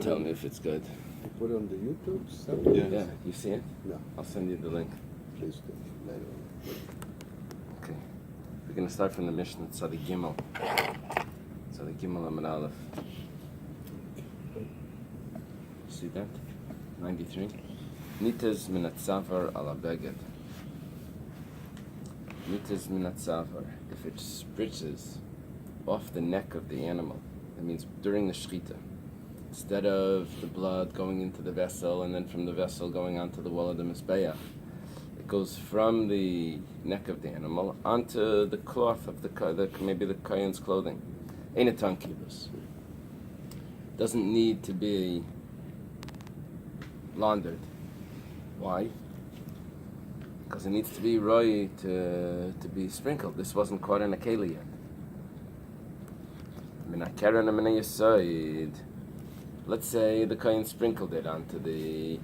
tell me if it's good. You put it on the YouTube stuff? Yeah, you see it? No. I'll send you the link. Please do. Later on. Okay. We're going to start from the Mishnah, Tzadik Gimel. Tzadik Gimel Amud Aleph. See that? 93. Nitas min hatzavar ala beged. Nitas min hatzavar. If it spritzes off the neck of the animal, that means during the shechita, instead of the blood going into the vessel and then from the vessel going onto the wall of the mizbeach, it goes from the neck of the animal onto the cloth of maybe the kohen's clothing. Einaton kibus. Doesn't need to be laundered. Why? Because it needs to be roy to be sprinkled. This wasn't caught in a keli yet. Let's say the kohen sprinkled it onto the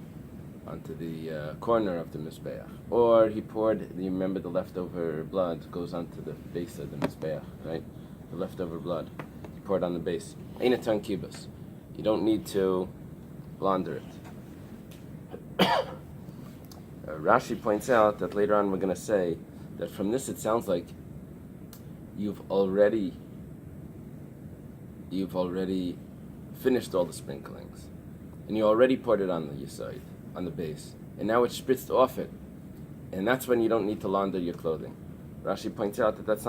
corner of the mizbeach, or he poured. You remember the leftover blood goes onto the base of the mizbeach, right? The leftover blood he poured on the base. Einaton kibus. You don't need to launder it. Rashi points out that later on we're going to say that from this it sounds like you've already finished all the sprinklings, and you already poured it on the yesod, on the base, and now it's spritzed off it, and that's when you don't need to launder your clothing. Rashi points out that that's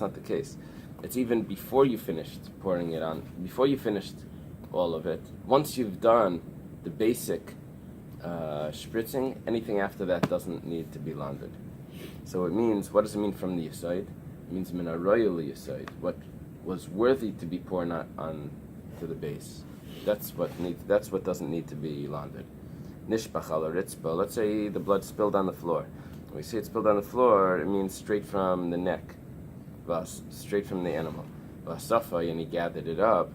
not the case. It's even before you finished pouring it on, before you finished all of it. Once you've done the basic spritzing, anything after that doesn't need to be laundered. So it means, what does it mean from the yesod? It means min haroyel yesod, what was worthy to be poured on to the base. That's what doesn't need to be laundered. Nishbach ala ritzba. Let's say the blood spilled on the floor. When we say it spilled on the floor, it means straight from the neck, straight from the animal. Vasafa, and he gathered it up.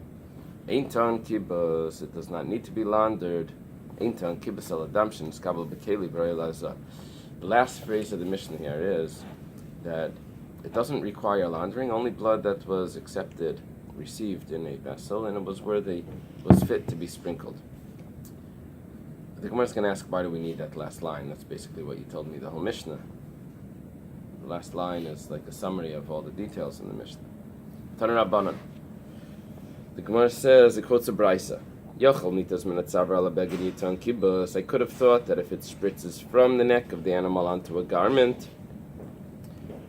Einton kibos. It does not need to be laundered. Einton kibos al adamshin skabel bekeli b'royel. The last phrase of the Mishnah here is that it doesn't require laundering, only blood that was received in a vessel, and it was fit to be sprinkled. The Gemara is going to ask, why do we need that last line? That's basically what you told me, the whole Mishnah. The last line is like a summary of all the details in the Mishnah. Tanu Rabbanan. The Gemara says, it quotes a Braisa. Yochel nitas min hatzavar ala beged yiton kibus. I could have thought that if it spritzes from the neck of the animal onto a garment,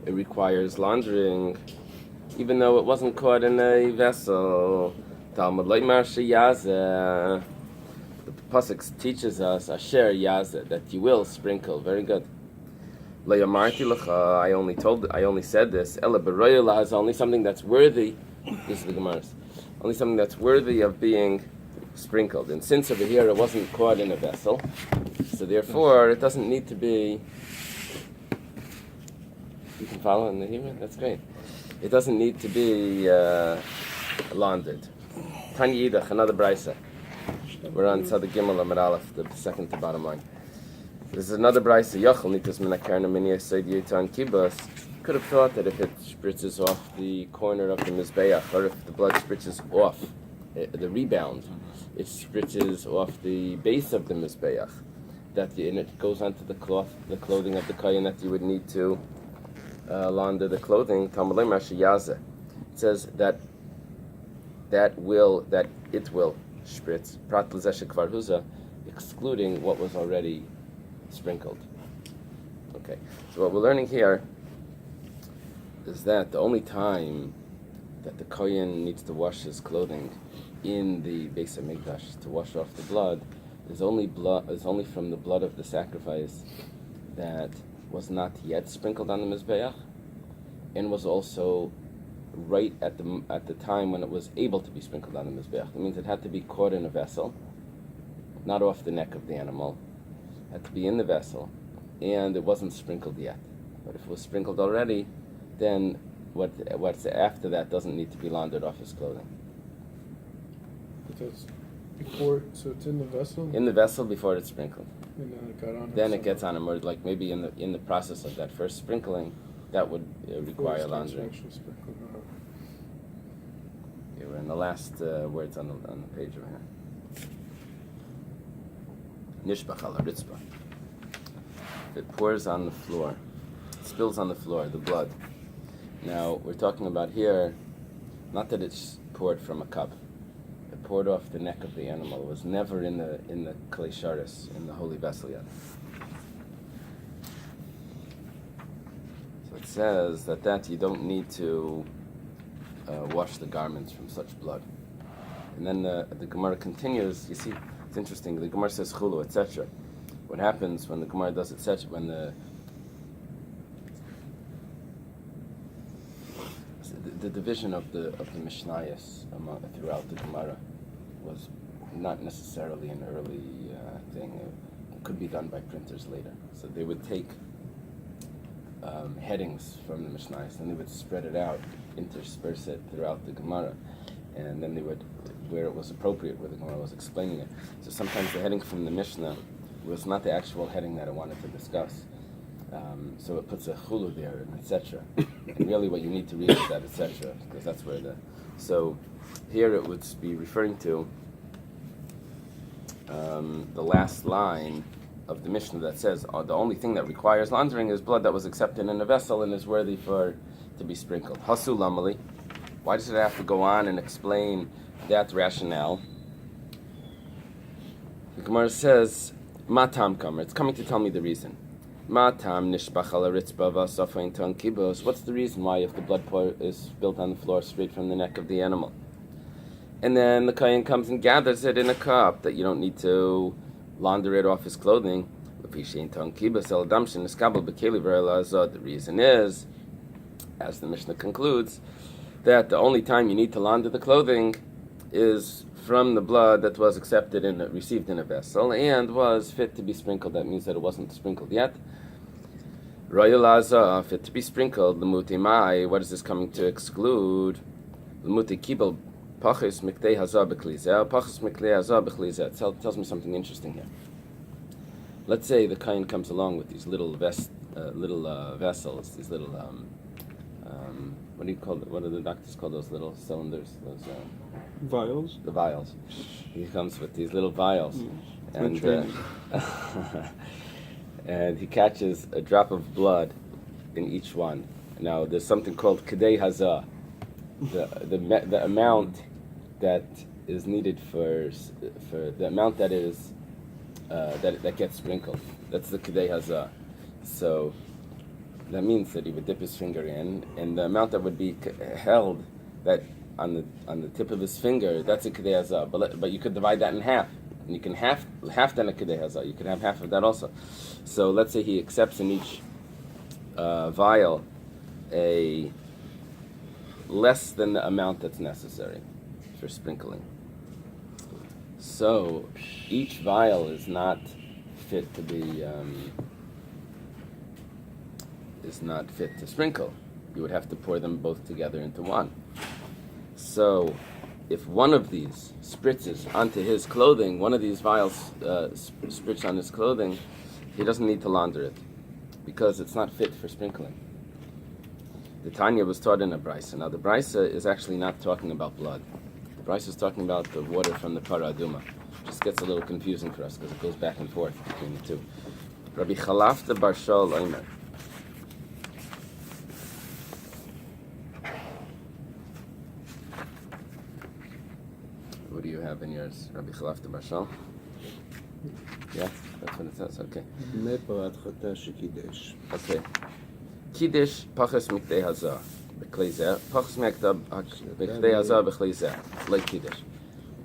it requires laundering, even though it wasn't caught in a vessel. Talmud leimar sheyazeh. The pasuk teaches us asher yazeh, that you will sprinkle. Very good. Le'amarti lecha. I only said this. Ela b'royel laz. Only something that's worthy. This is the Gemara's. Only something that's worthy of being sprinkled. And since over here it wasn't caught in a vessel, so therefore it doesn't need to be. You can follow in the Hebrew? That's great. It doesn't need to be laundered. Tanya Yidach, another Braisa. We're on Tzadik Gimel Amud Aleph, the second to bottom line. This is another Braisa. Yochel nitas min hakarna min yesod yiton kibus. Could have thought that if it spritzes off the corner of the mizbeach, or if the blood spritzes off the rebound, it spritzes off the base of the mizbeach, and it goes onto the clothing of the kohen, that you would need to launder the clothing. Talmud leimar sheyazeh. It says that it will spritz prat l'zeh shekvar huza, excluding what was already sprinkled. Okay, so what we're learning here is that the only time that the kohen needs to wash his clothing in the Beis Hamikdash to wash off the blood is only from the blood of the sacrifice that was not yet sprinkled on the mizbeach, and was also right at the time when it was able to be sprinkled on the mizbeach. That means it had to be caught in a vessel, not off the neck of the animal. It had to be in the vessel, and it wasn't sprinkled yet. But if it was sprinkled already, then what's after that doesn't need to be laundered off his clothing. But that's before, so it's in the vessel? In the vessel before it's sprinkled. And then it gets on him, or like maybe in the process of that first sprinkling, that would require laundering. we're in the last words on the page over here. Nishbach ala ritzba. It pours on the floor, it spills on the floor, the blood. Now, we're talking about here, not that it's poured from a cup. It poured off the neck of the animal. It was never in the klei sharis, in the holy vessel yet. So it says that you don't need to wash the garments from such blood. And then the Gemara continues. You see, it's interesting. The Gemara says chulu, etc. What happens when the Gemara does etc. When the division of the Mishnayos throughout the Gemara was not necessarily an early thing. It could be done by printers later. So they would take headings from the Mishnayos and they would spread it out, intersperse it throughout the Gemara, and then they would, where it was appropriate, where the Gemara was explaining it. So sometimes the heading from the Mishnah was not the actual heading that I wanted to discuss. So it puts a chulu there, and etc. And really what you need to read is that etc. Because that's where so here it would be referring to the last line of the Mishnah that says the only thing that requires laundering is blood that was accepted in a vessel and is worthy to be sprinkled. Hasu lamali. Why does it have to go on and explain that rationale? The Gemara says, Matam kamer. It's coming to tell me the reason. Matam nishbach ala ritzba v'asafain ton kibos. What's the reason why if the blood is spilled on the floor straight from the neck of the animal? And then the kohen comes and gathers it in a cup that you don't need to launder it off his clothing. The reason is, as the Mishnah concludes, that the only time you need to launder the clothing is from the blood that was received in a vessel and was fit to be sprinkled. That means that it wasn't sprinkled yet. Royal Azah, fit to be sprinkled. L'muti mai. What is this coming to exclude? L'muti kibel pachis miktei hazah b'klizeh. Pachis miktei hazah b'klizeh. It tells me something interesting here. Let's say the kohen comes along with these little vessels, these little what do you call it? What do the doctors call those little cylinders? Those Vials? The vials. He comes with these little vials, and and he catches a drop of blood in each one. Now, there's something called kedei hazah, the amount that is needed for the amount that is that gets sprinkled. That's the kedei hazah. So that means that he would dip his finger in, and the amount that would be held that on the tip of his finger, that's a kedei hazah. But you could divide that in half, and you can half then a kedei hazah. You can have half of that also. So let's say he accepts in each vial a less than the amount that's necessary for sprinkling. So each vial is not fit to be sprinkle. You would have to pour them both together into one. So if one of these spritzes onto his clothing, one of these vials spritz on his clothing, he doesn't need to launder it because it's not fit for sprinkling. The Tanya was taught in a brisa. Now the brisa is actually not talking about blood. The brisa is talking about the water from the para aduma. Just gets a little confusing for us because it goes back and forth between the two. Rabbi Chalafta bar Shaul Omer. What do you have in yours, Rabbi Chalafta bar Shaul? Yeah, that's what it says. Okay. Okay. Kiddush pachas miktei hazah b'klei pachas miktei hazah b'klei like kiddush.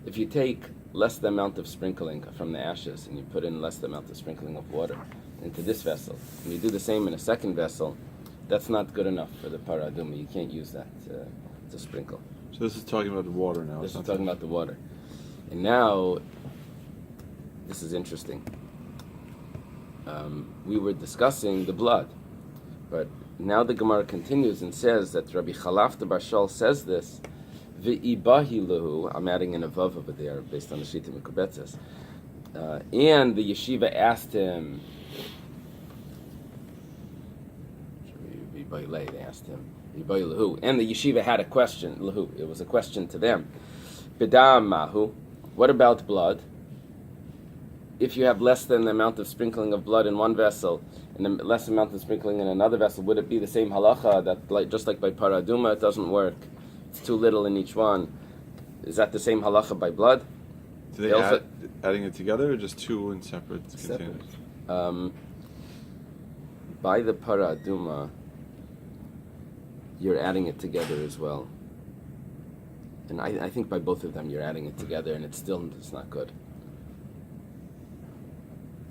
If you take less the amount of sprinkling from the ashes and you put in less the amount of sprinkling of water into this vessel, and you do the same in a second vessel, that's not good enough for the paraduma. You can't use that to sprinkle. So this is talking about the water now. This is talking about the water. And now, this is interesting. We were discussing the blood, but now the Gemara continues and says that Rabbi Chalafta bar Shaul says this, V'ibahi lahu, I'm adding an avav over there based on the Shita Mekubetzes, and the yeshiva asked him, they asked him, And the yeshiva had a question. It was a question to them. B'dam mahu. What about blood? If you have less than the amount of sprinkling of blood in one vessel and the less amount of sprinkling in another vessel, would it be the same halacha that, just like by paraduma, it doesn't work? It's too little in each one. Is that the same halacha by blood? Do they adding it together or just two in separate containers? By the paraduma, you're adding it together as well. And I think by both of them you're adding it together, and it's not good.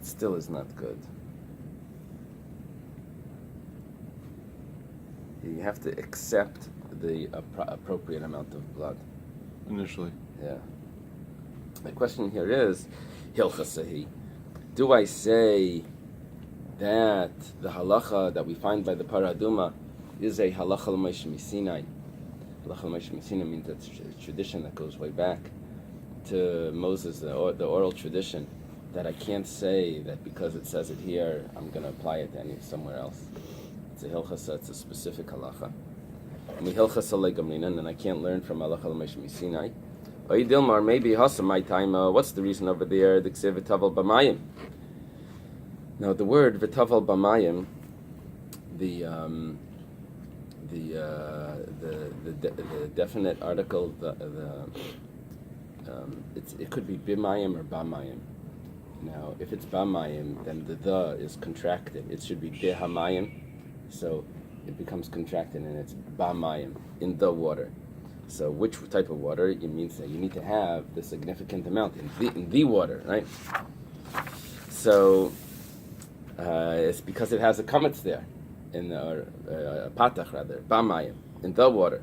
It still is not good. You have to accept the appropriate amount of blood. Initially. Yeah. My question here is, Hilchasahi, do I say that the halacha that we find by the paraduma is a halacha l'moshe misinai? Halacha l'moshe misinai means it's a tradition that goes way back to Moses, the oral tradition, that I can't say that because it says it here, I'm going to apply it somewhere else. It's a hilchasa, it's a specific halacha. And I can't learn from halacha l'moshe misinai. Dilmar, maybe Hasam my time. What's the reason over there? The ksiv v'taval b'mayim. Now the word v'taval b'mayim, the definite article, it could be b'mayim or b'mayim. Now if it's b'mayim, then the is contracted. It should be b'hamayim, so it becomes contracted and it's b'mayim, in the water. So which type of water? It means that you need to have the significant amount in the water, right? So it's because it has a kametz there, a patach rather, b'mayim, in the water.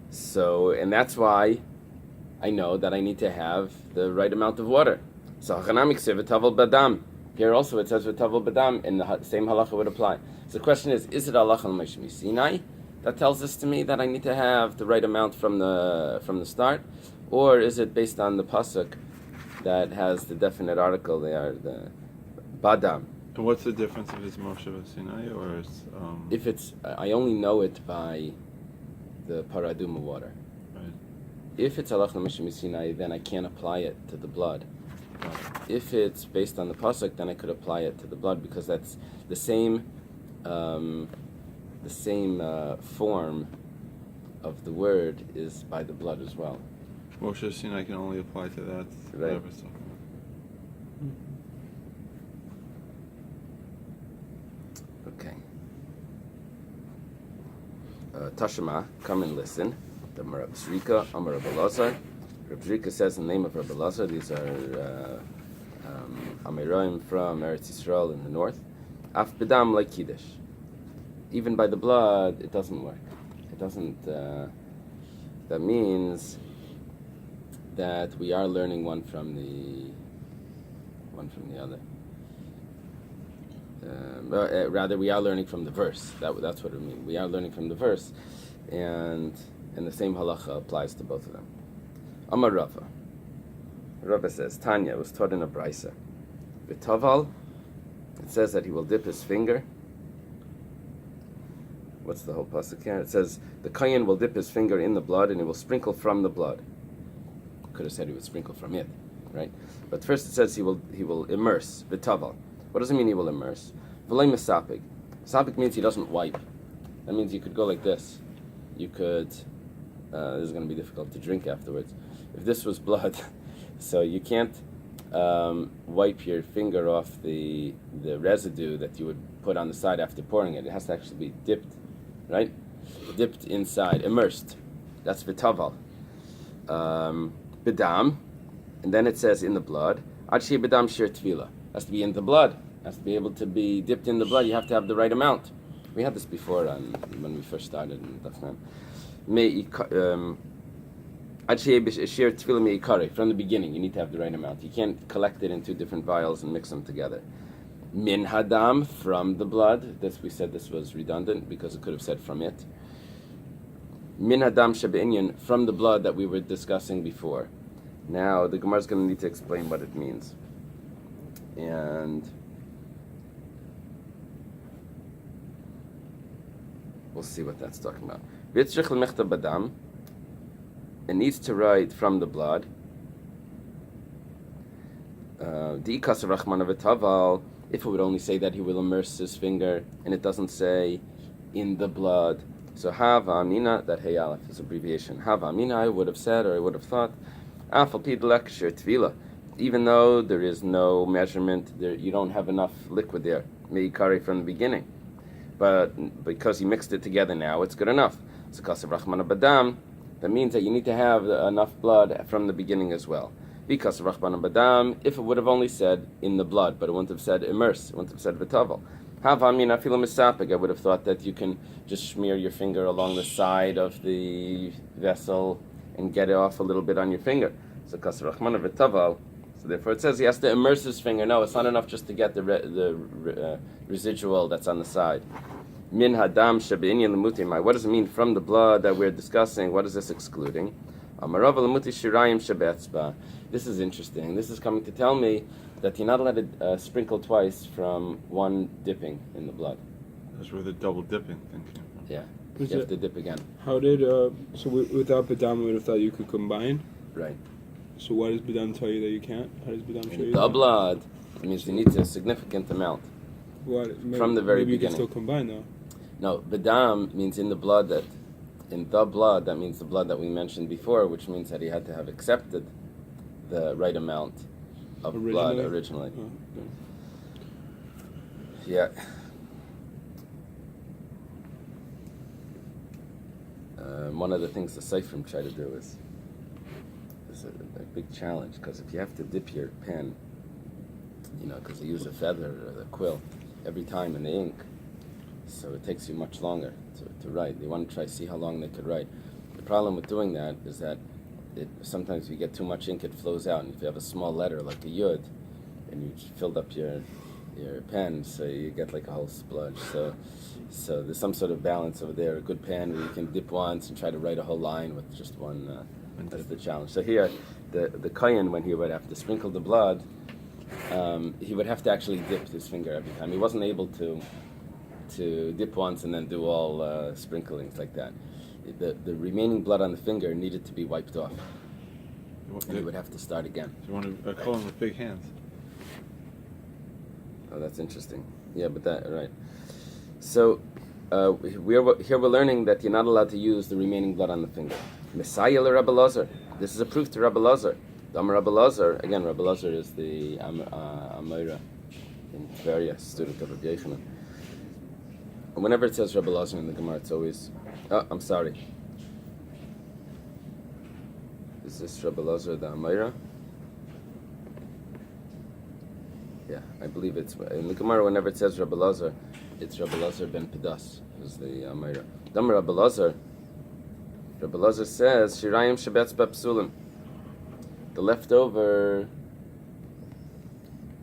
So, and that's why I know that I need to have the right amount of water. So hachanamik ksiv v'tavel badam. Here also it says v'tavel badam, and the same halacha would apply. So the question is it halacha l'moshe misinai that tells us to me that I need to have the right amount from the start, or is it based on the pasuk that has the definite article there, the badam? And what's the difference if it's Moshe Sinai or it's, if it's, I only know it by the paraduma water. Right. If it's halacha l'moshe Sinai, then I can't apply it to the blood. If it's based on the pasuk, then I could apply it to the blood because that's the same form of the word is by the blood as well. Moshe Sinai can only apply to that. Right. Whatever stuff. Okay. Tashema, come and listen. The Reb Zrika, Amar Reb Elazar. Reb Zrika says in the name of Reb Elazar, these are Amiroim from Eretz Yisrael in the north. Af bedam like Kiddush. Even by the blood, it doesn't work. It doesn't. That means that we are learning one from the other. Rather, we are learning from the verse. That's what it means. We are learning from the verse, and the same halacha applies to both of them. Amar Rava. Rava says Tanya was taught in a brisa. V'taval. It says that he will dip his finger. What's the whole pasuk here? It says the kohen will dip his finger in the blood and he will sprinkle from the blood. Could have said he would sprinkle from it, right? But first it says he will immerse v'taval. What does it mean he will immerse? V'lei mesapik. Mesapik means he doesn't wipe. That means you could go like this. You could. This is going to be difficult to drink afterwards. If this was blood, so you can't wipe your finger off the residue that you would put on the side after pouring it. It has to actually be dipped, right? Dipped inside, immersed. That's v'taval. Bedam, and then it says in the blood. Ad shei bedam shir tvila. Has to be in the blood. Has to be able to be dipped in the blood. You have to have the right amount. We had this before when we first started in Daf Yomi. From the beginning, you need to have the right amount. You can't collect it in two different vials and mix them together. Min hadam, from the blood. We said this was redundant because it could have said from it. Min hadam shebe'inyan, from the blood that we were discussing before. Now the Gemara is going to need to explain what it means. And We'll see what that's talking about. V'yitzrich l'michta badam. It needs to write from the blood. Di'ikas rachmana v'taval. If it would only say that he will immerse his finger, and it doesn't say in the blood. So hava amina, that hey aleph is abbreviation. Hava amina, I would have said, or I would have thought, afal pi d'lekshir tvila. Even though there is no measurement, you don't have enough liquid there, meikari from the beginning. But because he mixed it together now, it's good enough. So kasav rachmana badam, that means that you need to have enough blood from the beginning as well. Because rachmana badam, if it would have only said in the blood, but it wouldn't have said immerse, it wouldn't have said v'tavel. Havamin afilu misapig, I would have thought that you can just smear your finger along the side of the vessel and get it off a little bit on your finger. So kasav rachmana v'tavel. So therefore it says he has to immerse his finger. No, it's not enough just to get the residual that's on the side. Min hadam shebe'inyan lemutimai. What does it mean from the blood that we're discussing? What is this excluding? Amarav lemuti shirayim shebe'etzba. This is interesting. This is coming to tell me that you're not allowed to sprinkle twice from one dipping in the blood. That's where the double dipping thing came from. Yeah, you have to dip again. How did without Badam we would have thought you could combine? Right. So why does Badam tell you that you can't? How does Badam show you The that? blood, it means you need a significant amount. From the very maybe beginning. you can still combine though. No, badam means in the blood, that means the blood that we mentioned before, which means that he had to have accepted the right amount of blood originally. Oh, okay. Yeah. One of the things the Zevachim try to do is a big challenge, because if you have to dip your pen, because they use a feather or a quill every time in the ink, so it takes you much longer to write. They want to try to see how long they could write. The problem with doing that is that sometimes if you get too much ink, it flows out, and if you have a small letter like a yud, and you filled up your pen, so you get like a whole spludge. So there's some sort of balance over there. A good pen where you can dip once and try to write a whole line with just one. That's the challenge. So here, the kohen, when he would have to sprinkle the blood, he would have to actually dip his finger every time. He wasn't able to dip once and then do all sprinklings like that. The remaining blood on the finger needed to be wiped off, and he would have to start again. So you want to call him with big hands. Oh, that's interesting. Yeah, but right. So we're learning that you're not allowed to use the remaining blood on the finger. Messiah Rabbi Lazar. This is a proof to Rabbi Lazar. Amar Rabbi Lazar. Again, Rabbi Lazar is the Amira in Tveria, student of Rabbi Yochanan. And whenever it says Rabbi Lazar in the Gemara, it's always. Oh, I'm sorry. Is this Rabbi Lazar the Amira? Yeah, I believe it's in the Gemara. Whenever it says Rabbi Lazar, it's Rabbi Lazar ben Pedas, who's the Amira. Amar Rabbi Lazar. Rabbi Lazar says, Shirayim Shabbatz Bapsulim. The leftover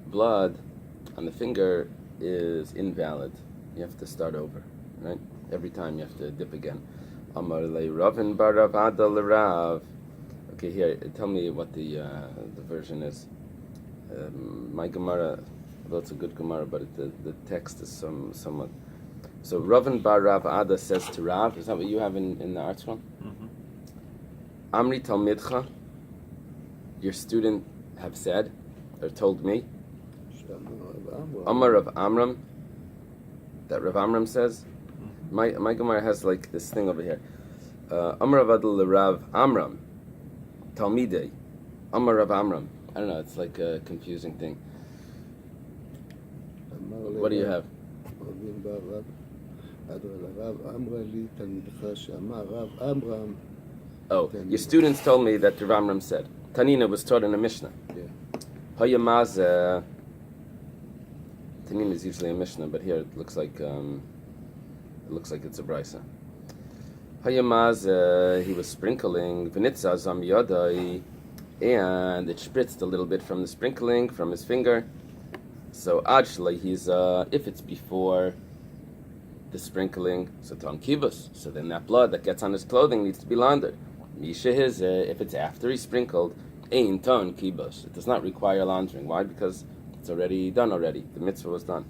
blood on the finger is invalid. You have to start over, right? Every time you have to dip again. Amar le Ravin barav adal Rav. Okay, here, tell me what the version is. My Gemara, well, it's a good Gemara, but the text is somewhat. So Ravin bar Rav Ada says to Rav, is that what you have in the art scroll? Mm-hmm. Amri Talmidcha, your student have said, or told me, Amar Rav Amram, that Rav Amram says. My Gemara has like this thing over here. Amar Rav Adal Rav Amram, Talmidei, Amar Rav Amram. I don't know, it's like a confusing thing. What do you have? Oh, your students told me that Rav Amram said. Tanina was taught in a Mishnah. Hayamaz. Tanina is usually a Mishnah, but here it looks like it's a brisa. Hayamaz. He was sprinkling v'nitza zam yadai, and it spritzed a little bit from the sprinkling from his finger. So actually, he's if it's before the sprinkling, so ton kibus. So then that blood that gets on his clothing needs to be laundered. Misha his if it's after he sprinkled, ein ton kibus. It does not require laundering. Why? Because it's already done already. The mitzvah was done.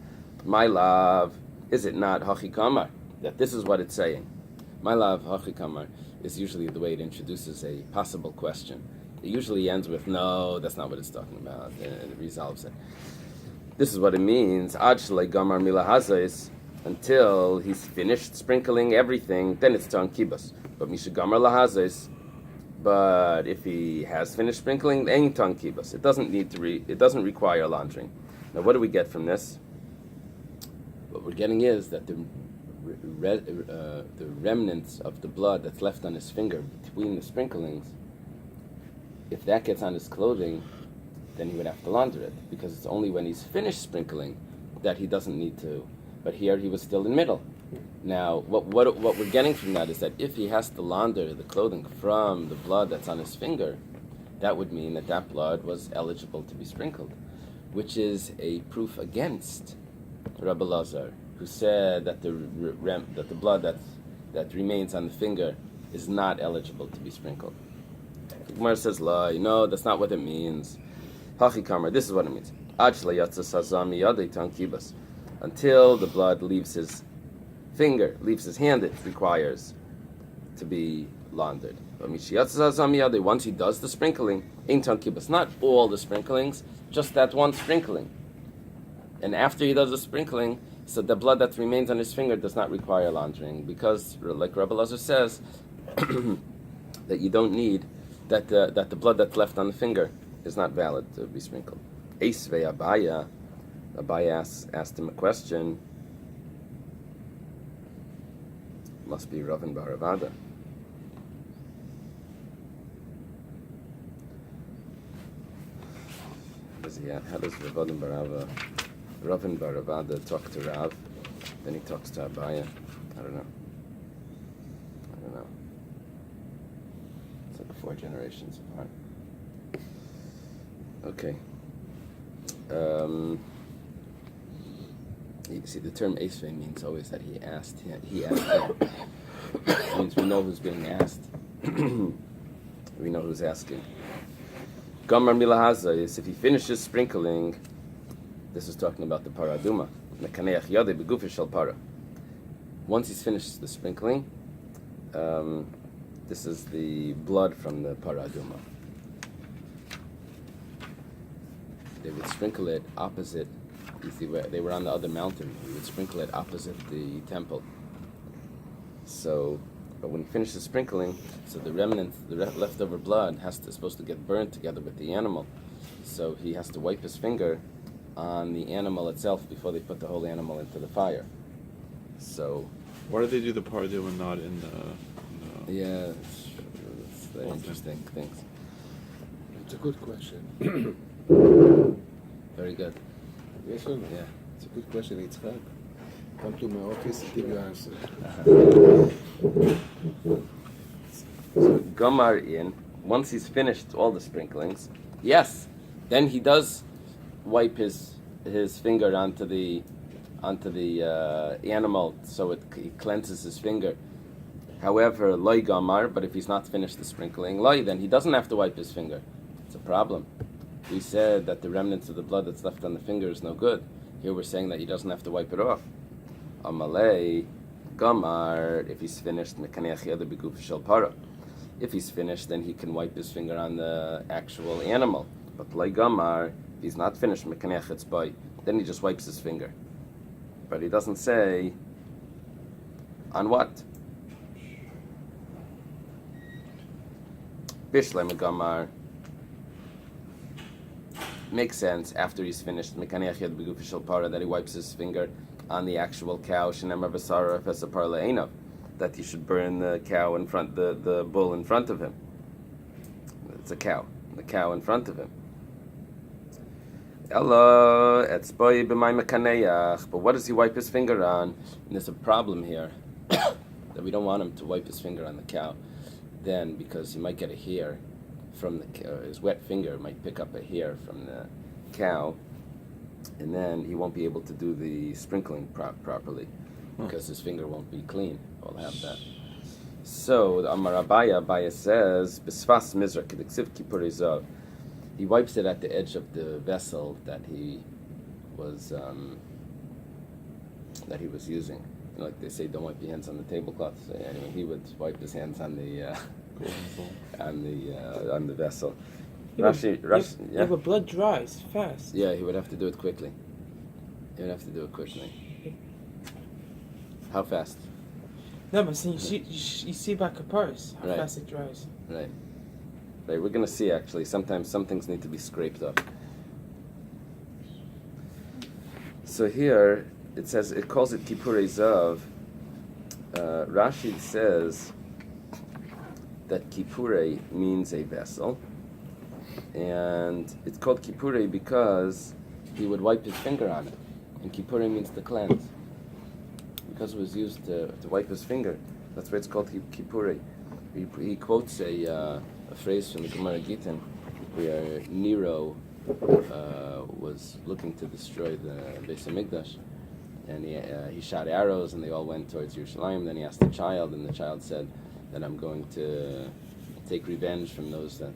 My love, is it not hachi kamar? that this is what it's saying. My love, Hachikamar, is usually the way it introduces a possible question. It usually ends with, no, that's not what it's talking about, and it resolves it. This is what it means, Ad shalei gamar mila hazais, until he's finished sprinkling everything, then it's ton kibas. But misha gamar lahazais, but if he has finished sprinkling, ain't ton kibas. It doesn't need to it doesn't require laundering. Now, what do we get from this? What we're getting is that the remnants of the blood that's left on his finger between the sprinklings, if that gets on his clothing, then he would have to launder it, because it's only when he's finished sprinkling that he doesn't need to. But here he was still in middle. Now, what we're getting from that is that if he has to launder the clothing from the blood that's on his finger, that would mean that that blood was eligible to be sprinkled, which is a proof against Rabbi Lazar, who said that the blood that remains on the finger is not eligible to be sprinkled. The Gemara says, no, that's not what it means. Hachikamar, this is what it means. Until the blood leaves his finger, leaves his hand, it requires to be laundered. Once he does the sprinkling, not all the sprinklings, just that one sprinkling. And after he does the sprinkling, so the blood that remains on his finger does not require laundering, because, like Rabbi Lazar says, that you don't need that the blood that's left on the finger is not valid to be sprinkled. Eisvei Abaya asked him a question. Must be Ravin Baravada. How does Ravin Baravada talk to Rav? Then he talks to Abaya. I don't know. It's like 4 generations apart. Okay. You see, the term Eisvei means always that he asked him. It means we know who's being asked. We know who's asking. Gamar milahaza is if he finishes sprinkling. This is talking about the paraduma. Once he's finished the sprinkling, this is the blood from the paraduma. They would sprinkle it opposite. You see, where they were on the other mountain, he would sprinkle it opposite the temple. So, but when he finishes sprinkling, so the remnant, the leftover blood, supposed to get burned together with the animal. So he has to wipe his finger on the animal itself before they put the whole animal into the fire. So, why do they do the pardu and not in the yeah, it's very interesting things. It's a good question. Very good. Yes or no? Yeah. It's a good question. Yitzchak. Come to my office, give you answer. So Gomar in, once he's finished all the sprinklings, yes, then he does wipe his finger onto the animal, so he cleanses his finger. However, loy Gomar, but if he's not finished the sprinkling, loy, then he doesn't have to wipe his finger. It's a problem. We said that the remnants of the blood that's left on the finger is no good. Here we're saying that he doesn't have to wipe it off. Amalei, Gamar, if he's finished, if he's finished, then he can wipe his finger on the actual animal. But like Gamar, if he's not finished, then he just wipes his finger. But he doesn't say on what. Bishlem Gamar. Makes sense after he's finished that he wipes his finger on the actual cow, that he should burn the cow in front, the bull in front of him. It's a cow, the cow in front of him. But what does he wipe his finger on? And there's a problem here that we don't want him to wipe his finger on the cow, then, because he might get a hair from his wet finger might pick up a hair from the cow, and then he won't be able to do the sprinkling properly because his finger won't be clean. We'll have that. So the Amar Abaya says, "B'sfas mizra k'diksiv kipurizav." He wipes it at the edge of the vessel that he was using. like they say, don't wipe your hands on the tablecloth. So anyway, he would wipe his hands on the on the vessel. Yeah, but blood dries fast. Yeah, he would have to do it quickly. He would have to do it quickly. How fast? No, but see, you see by Kaparis how Right. fast it dries. Right. Right. We're gonna see actually. Sometimes some things need to be scraped up. So here it says it calls it Kippurei Zav. Rashi says that Kippurei means a vessel, and it's called Kippurei because he would wipe his finger on it, and Kippurei means to cleanse. Because it was used to wipe his finger, that's why it's called Kippurei. He quotes a phrase from the Gemara Gittin where Nero was looking to destroy the Beis Hamikdash, and he shot arrows, and they all went towards Yerushalayim. Then he asked the child, and the child said that I'm going to take revenge from those that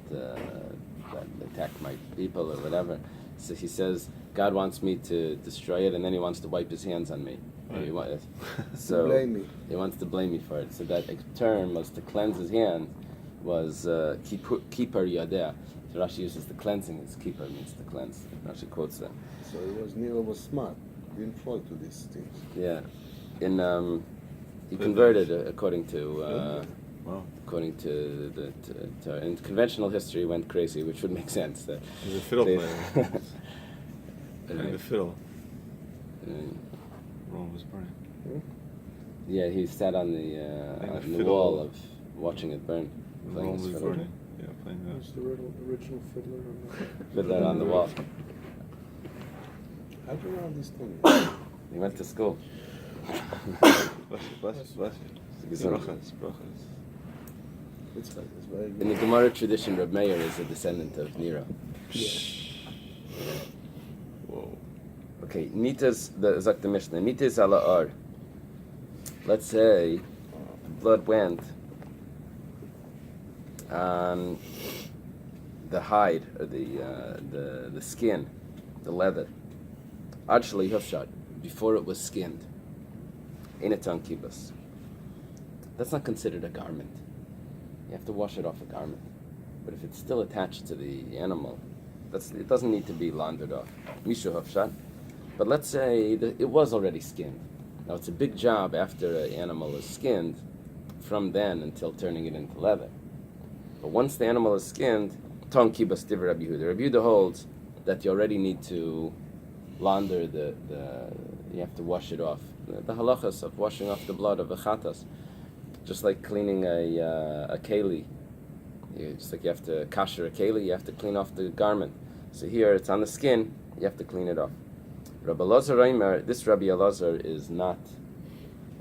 attacked my people or whatever. So he says, God wants me to destroy it, and then he wants to wipe his hands on me. Right. So Blame me. he wants to blame me for it. So that term was to cleanse his hand was kippur yadeh. So Rashi uses the cleansing as kippur means to cleanse. Rashi quotes that. So Nero was smart. Didn't fall to these things. Yeah, he converted according to Wow. according to in conventional history went crazy, which would make sense. That He's a fiddle they- player. And the fiddle. Uh, Rome was burning. yeah, he sat on Playing the the fiddle. wall of watching it burn, playing Rome his was fiddle. burning. Yeah, playing It's that. the original fiddler. Fiddler on the wall. How do you know these things? He went to school. Bless you, bless you. It's Brachas. It's very In good. the Gemara tradition, Reb Meir is a descendant of Nero. Whoa. Okay, Nitas, sagt the Mishnah, Nitas ala ar. Let's say blood went on the hide, or the skin, the leather. Actually, hufshad, before it was skinned. Inatan kibas. That's not considered a garment. You have to wash it off a garment. But if it's still attached to the animal, it doesn't need to be laundered off. Mishu hufshad. But let's say that it was already skinned. Now it's a big job after an animal is skinned, from then until turning it into leather. But once the animal is skinned, Ton kibas divrei Rabbi Yehuda. Rabbi Yehuda holds that you already need to launder you have to wash it off. The halachas of washing off the blood of a chatas, just like cleaning a keli. Just like you have to kasher a keli, you have to clean off the garment. So here it's on the skin, you have to clean it off. Rabbi Elazar Reimer, this Rabbi Elazar is not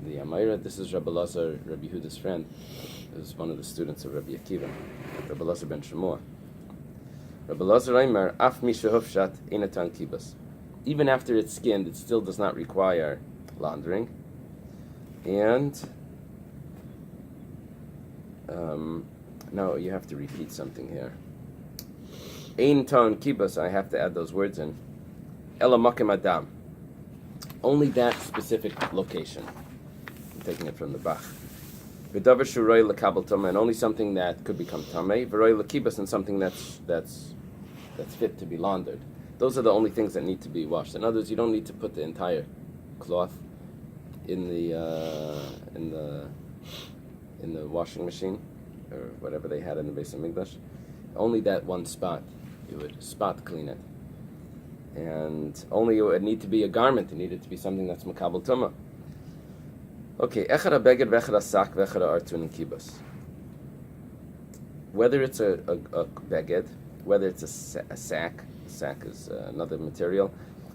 the Amayra. This is Rabbi Elazar, Rabbi Yehuda's friend. He was one of the students of Rabbi Akiva, Rabbi Elazar ben Shemua. Rabbi Elazar Reimer, af mishahufshat inatan kibas. Even after it's skinned, it still does not require laundering. And no, you have to repeat something here. Ein ton kibas, I have to add those words in. Ela makim adam. Only that specific location. I'm taking it from the Bach. V'davar shuroi lekabel tameh, and only something that could become tameh. V'roi lekibas, and something that's fit to be laundered. Those are the only things that need to be washed. In other words, you don't need to put the entire cloth in the washing machine or whatever they had in the Beis Hamikdash. Only that one spot, you would spot clean it. And only it would need to be a garment. It needed to be something that's makabel tumah. Okay, echad beged vechad sak vechad artun kibas. Whether it's a beged, whether it's a sack is another material.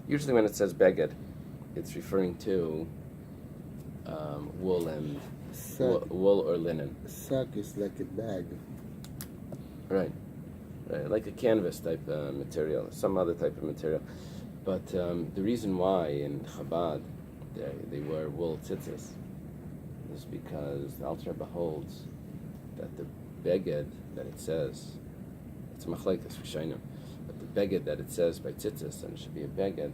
Usually when it says beged, it's referring to wool and wool or linen. Sack is like a bag. Right, like a canvas type material, some other type of material. But the reason why in Chabad they wear wool tzitzis is because the Alter Rebbe holds that the beged that it says, it's a machlekes rishonim, but the beged that it says by tzitzis, and it should be a beged,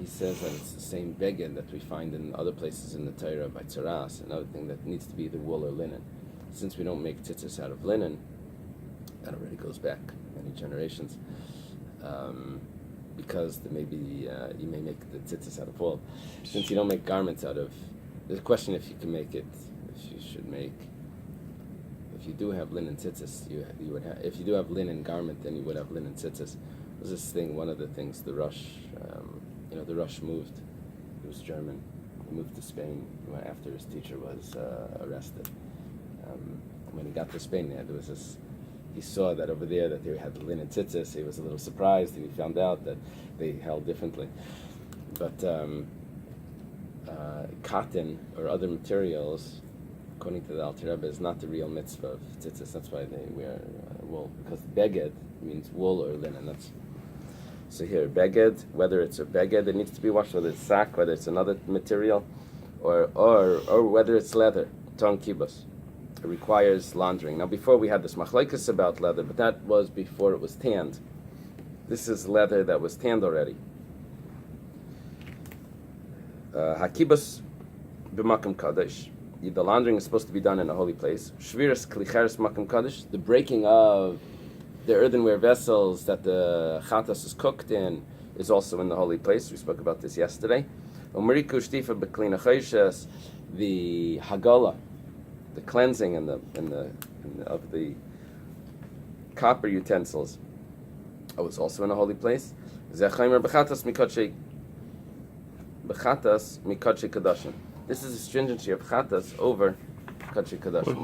he says that it's the same beged that we find in other places in the Torah by tzaras. Another thing that needs to be either wool or linen. Since we don't make tzitzis out of linen, that already goes back many generations. Because there may be, you may make the tzitzis out of wool. Since you don't make garments out of, there's a question if you can make it, if you should make. If you do have linen tzitzis, you would have. If you do have linen garment, then you would have linen tzitzis. There's this thing. One of the things the Rush, the Rush moved. He was German. He moved to Spain after his teacher was arrested. When he got to Spain, there was this. He saw that over there that they had the linen tzitzis. He was a little surprised, and he found out that they held differently. But cotton or other materials, according to the Alter Rebbe, is not the real mitzvah of tzitzis. That's why they wear wool, because beged means wool or linen. So here, beged, whether it's a beged, it needs to be washed, whether it's sack, whether it's another material, or whether it's leather, ton kibos. It requires laundering. Now, before we had this machlekes about leather, but that was before it was tanned. This is leather that was tanned already. Hakibos b'makom kadosh. The laundering is supposed to be done in a holy place. Shviras klicheres makom kadosh. The breaking of the earthenware vessels that the chatas is cooked in is also in the holy place. We spoke about this yesterday. Umriku shtifa b'klina chayshes. The hagala, the cleansing of the copper utensils, is also in a holy place. Zevachim b'chatas mikotche kadashim. This is a stringency of chatas over kotche kadashim.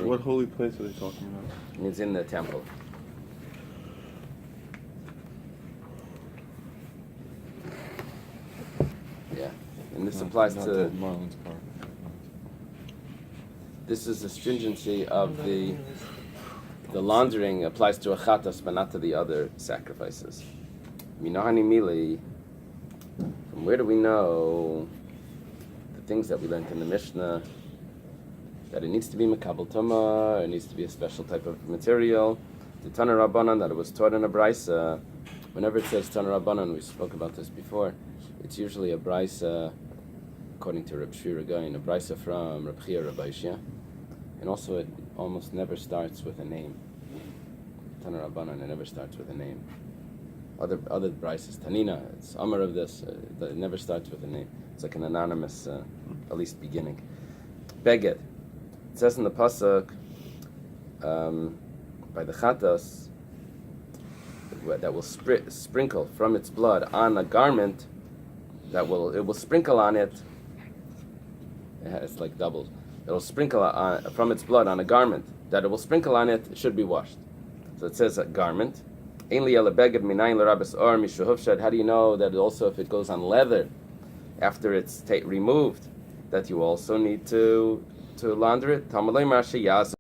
What holy place are they talking about? It's in the temple. Yeah, and this applies not to Marlon's car. This is the stringency of the laundering applies to a chatas, but not to the other sacrifices. Minahani mili. From where do we know the things that we learned in the Mishnah? That it needs to be mekabel tama, it needs to be a special type of material. The Tana Rabbanan, that it was taught in a brisa. Whenever it says Tana Rabbanan, we spoke about this before. It's usually a brisa, according to Reb Shira Gaon, a brisa from Reb Chia Rabbi Ishia. And also, it almost never starts with a name. Tana Rabbanan, it never starts with a name. Other brises, Tanina, it's Amar of this. It never starts with a name. It's like an anonymous, at least beginning. Beged. It says in the pasuk by the chatas that will sprinkle from its blood on a garment. It will sprinkle on it. It's like doubled. It will sprinkle from its blood on a garment. That it will sprinkle on it should be washed. So it says a garment. How do you know that also if it goes on leather after it's removed, that you also need to launder it?